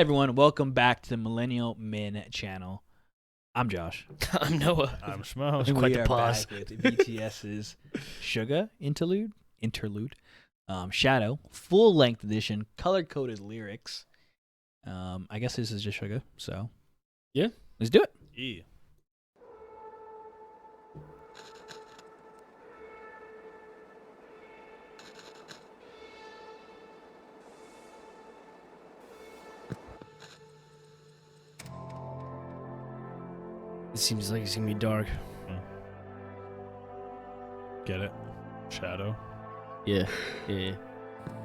Hey everyone, welcome back to the Millennial Men channel. I'm Josh. I'm Noah. I'm Shmo. And quite we the are pause. back with BTS's Suga interlude, Shadow, full-length edition, color-coded lyrics. I guess this is just Suga, so Yeah. let's do it. Yeah. It seems like it's gonna be dark. Get it? Shadow. Yeah.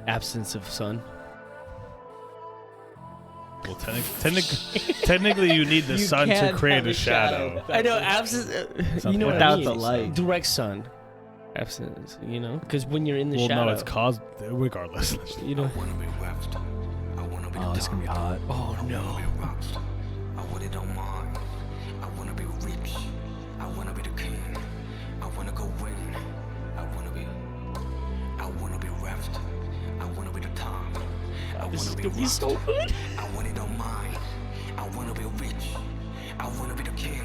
Absence of sun. Well, technically, you need the You sun to can't create have a a shadow. shadow. I know absence. You know what Without I mean? the light. Direct sun. Absence. You know, because when you're in the Well, shadow. no, it's caused. Regardless. You know. Oh, this is gonna be hot. Oh no. I wanna don't mind. I wanna be rich. I wanna be the king. I wanna go win. I wanna be rapt. I wanna be the time. I This is wanna be gonna be so good. I wanna don't mind. I wanna be rich. I wanna be the king.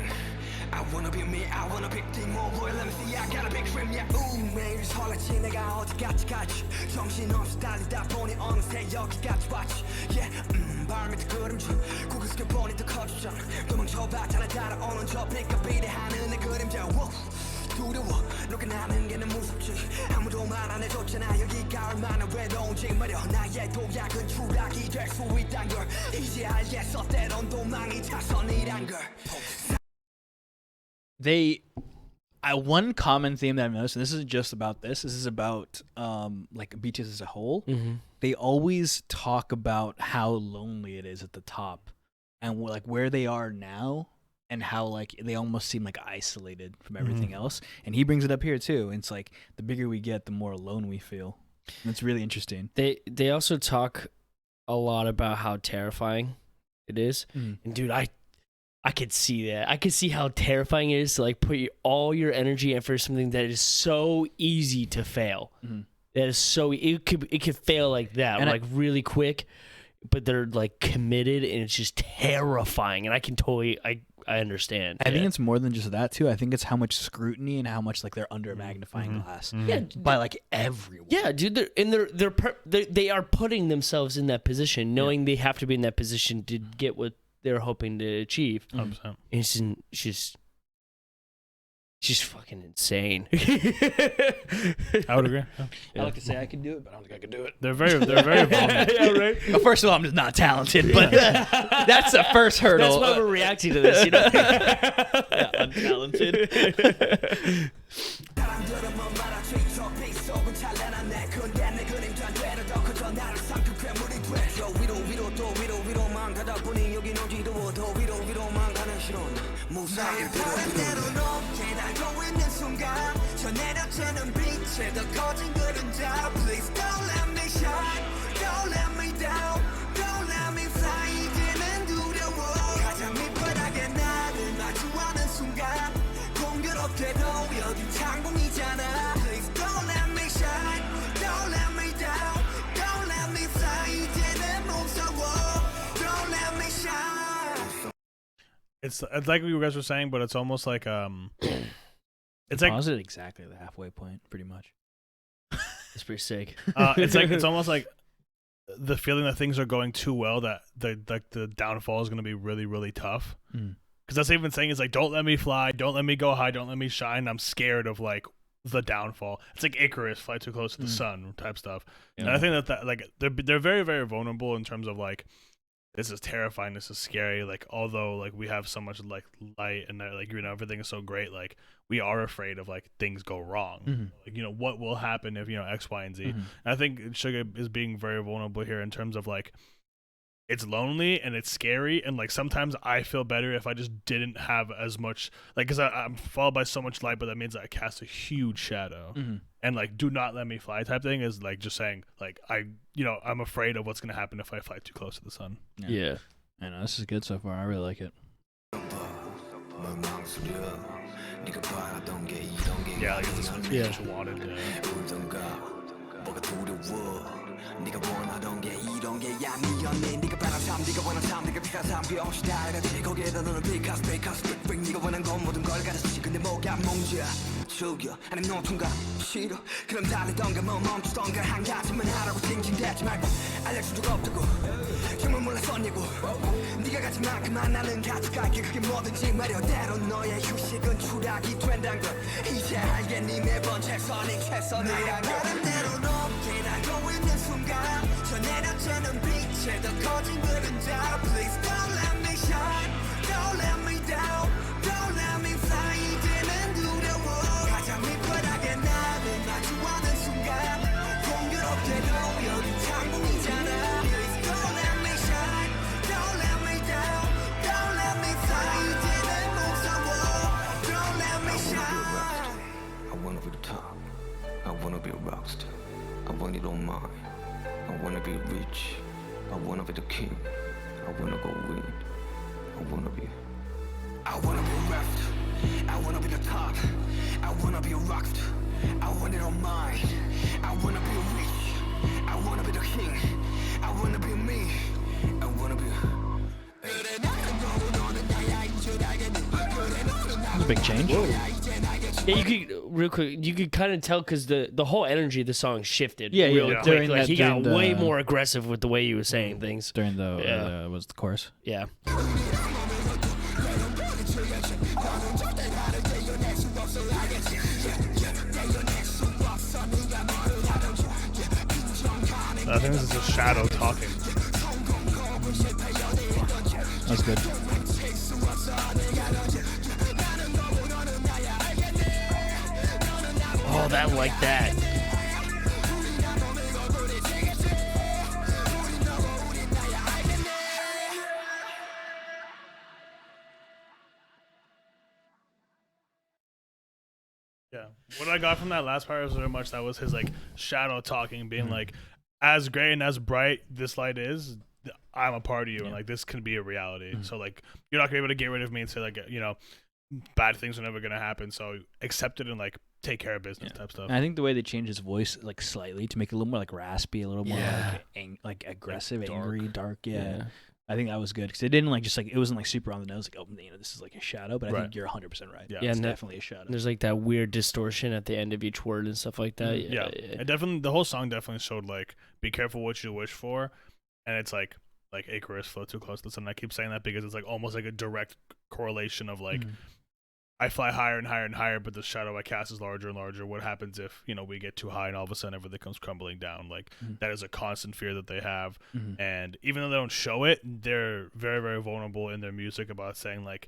I wanna be me. I wanna be the more boy. Let me see. I got a big dream. Yeah. 매일 설레지 내가 어디까지 가지. 정신없이 달리다 보니 어느새 여기까지 왔지. Yeah. 발밑에 그림자. 고개 숙여 보니 더 커지잖아. 도망쳐봤잖아. 따라오는 저 빛과 비례하는 내 그림자. 두려워. 누가 나는 게 너무 무섭지. 아무도 말 안 해줬잖아. 여기가 얼마나 외로운지 말여. 나의 도약은 추락이 될 수 있단 걸. 이제 알겠어. 때론 도망이 차선이란 걸. One common theme that I've noticed, and this isn't just about this is about like BTS as a whole. Mm-hmm. They always talk about how lonely it is at the top, and like where they are now, and how like they almost seem like isolated from everything else. And he brings it up here too. And it's like the bigger we get, the more alone we feel. And it's really interesting. They also talk a lot about how terrifying it is. And dude, I could see that. I could see how terrifying it is to like put all your energy in for something that is so easy to fail. That is so it could fail like that, And like really quick. But they're like committed, and it's just terrifying. And I can totally I understand. I think it's more than just that too. I think it's how much scrutiny and how much like they're under a magnifying glass by like everyone. Yeah, dude. They are putting themselves in that position, knowing they have to be in that position to get what they're hoping to achieve. 100%. It's just fucking insane. I would agree. Yeah. I like to say I can do it, but I don't think I can do it. They're very vulnerable. Yeah, right. Well, first of all, I'm just not talented, but that's the first hurdle. That's why we're reacting to this, you know. Yeah, untalented. Please don't let me shine, don't let me down, don't let me fly. 이제는 두려워. 가장 밑바닥에 나를 마주하는 순간 공교롭게도 여기 창공이잖아. Please don't let me shine, don't let me down, don't let me fly. 이제는 무서워. Don't let me shine. It's like you guys were saying, but it's almost like it's like Pause it exactly at the halfway point, pretty much. It's pretty sick. it's almost like the feeling that things are going too well that the downfall is going to be really, really tough. Because that's even saying is like, don't let me fly, don't let me go high, don't let me shine. I'm scared of like the downfall. It's like Icarus, fly too close to the sun type stuff. Yeah. And I think that like they're very, very vulnerable in terms of like, this is terrifying, this is scary. Like, although like we have so much like light and like, you know, everything is so great, like we are afraid of like things go wrong. Like, you know, what will happen if, you know, X, Y, and Z. And I think Suga is being very vulnerable here in terms of like, it's lonely and it's scary, and like sometimes I feel better if I just didn't have as much, like, because I'm followed by so much light, but that means I cast a huge shadow. And like, do not let me fly type thing is like just saying like, I'm afraid of what's gonna happen if I fly too close to the sun. Yeah. I know, this is good so far. I really like it. Yeah, like it's just Yeah. just wanted. 뭐가 두려워. 네가 원하던 게 이런 게 아니었네 네가 바란 삶 네가 원한 삶 네가 피한 삶 그게 없이 다르지 거기에다 너는 because 네가 원한 건 모든 걸 가졌지 근데 뭐가 문제야 즐겨 아님 노통가 싫어 그럼 달리던가 뭐 멈추던가 한 가지만 하라고 징징대지 말고 알려준 적 없다고 정말 몰랐었냐고 네가 가진 만큼만 나는 가져갈게 그게 뭐든지 말이야 때론 너의 휴식은 추락이 된단 걸 이제 알겠니 매번 최선이야 나름대로 높게 날고 있는 순간 저 내려쬐는 빛에 더 커진 그림자 Please don't let me shine Don't let me down Don't let me fly 이제는 두려워 가장 밑바닥에 나를 마주하는 순간 공교롭게도 여기 창문이잖아 Please don't let me shine Don't let me down Don't let me fly 이제는 무서워 Don't let me shine I wanna be the top I wanna be a rockstar I want it all mine I wanna be rich I wanna be the king I wanna go win I wanna be left I wanna be the top I wanna be a rockstar I want it all mine I wanna be rich I wanna be the king I wanna be me I wanna be That's a big change. Yeah, you could real quick. You could kind of tell because the whole energy of the song shifted. Yeah, real yeah. quick. During Like that- he got during the- way more aggressive with the way he was saying things. During the Yeah. was the chorus. Yeah. I think this is a shadow talking. That's good. Oh, that like that. Yeah. What I got from that last part was very much that was his like shadow talking, being like, as great and as bright this light is, I'm a part of you, and like this can be a reality. So like you're not gonna be able to get rid of me and say like bad things are never gonna happen. So accept it and like take care of business type stuff. And I think the way they changed his voice like slightly to make it a little more like raspy, a little more like aggressive, dark. angry, dark. Yeah. I think that was good because it didn't like just like it wasn't like super on the nose like oh this is like a shadow, but I Right. think you're 100% right. Yeah. It's and that- definitely a shadow. There's like that weird distortion at the end of each word and stuff like that. Yeah, it definitely the whole song definitely showed like be careful what you wish for, and it's like Icarus float too close to the sun. I keep saying that because it's like almost like a direct correlation of like I fly higher and higher and higher, but the shadow I cast is larger and larger. What happens if we get too high and all of a sudden everything comes crumbling down? Like that is a constant fear that they have, and even though they don't show it, they're very very vulnerable in their music about saying like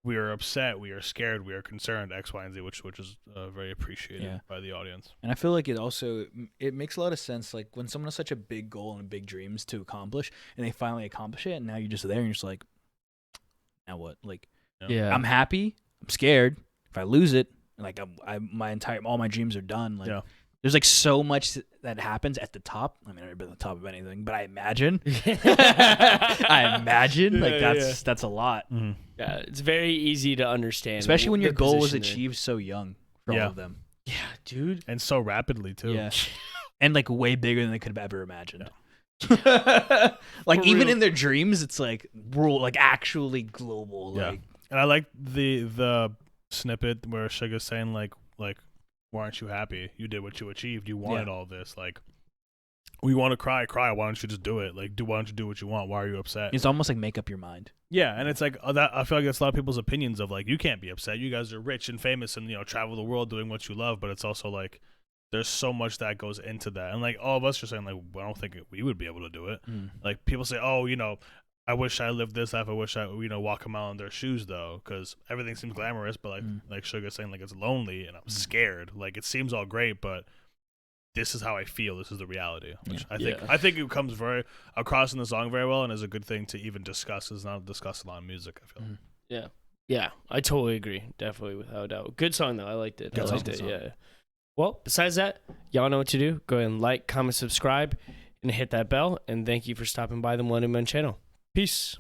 we are upset, we are scared, we are concerned, X, Y, and Z, which is very appreciated by the audience. And I feel like it makes a lot of sense. Like when someone has such a big goal and big dreams to accomplish, and they finally accomplish it, and now you're just there and you're just like, now what? Like, Yeah. I'm happy, I'm scared. If I lose it, like all my dreams are done. Like, there's like so much that happens at the top. I mean, I've never been at the top of anything, but I imagine, like that's a lot. Yeah, it's very easy to understand. Especially when the your goal was position they're in. achieved so young for all of them. Yeah, dude. And so rapidly too. Yeah. And like way bigger than they could have ever imagined. Like For even real. in their dreams, it's like world, like actually global. Yeah. Like And I like the snippet where Suga's saying like why aren't you happy? You did what you achieved. You wanted all this. Like we want to cry. Why don't you just do it? Like why don't you do what you want? Why are you upset? it's almost like make up your mind. Yeah, and it's like that. I feel like that's a lot of people's opinions of like you can't be upset. You guys are rich and famous and travel the world doing what you love. But it's also like there's so much that goes into that, and like all of us are saying like I don't think we would be able to do it. Like people say, oh, I wish I lived this life. I wish I walk a mile in their shoes though, because everything seems glamorous. But like Suga's saying like it's lonely and I'm scared. Like it seems all great, but this is how I feel. This is the reality. Which I think it comes very across in the song very well, and is a good thing to even discuss. It's not discussed a lot in music, I feel. Yeah, I totally agree. Definitely, without a doubt. Good song, though. I liked it. Yeah. Well, besides that, y'all know what to do. Go ahead and like, comment, subscribe, and hit that bell. And thank you for stopping by the Millennium Men channel. Peace.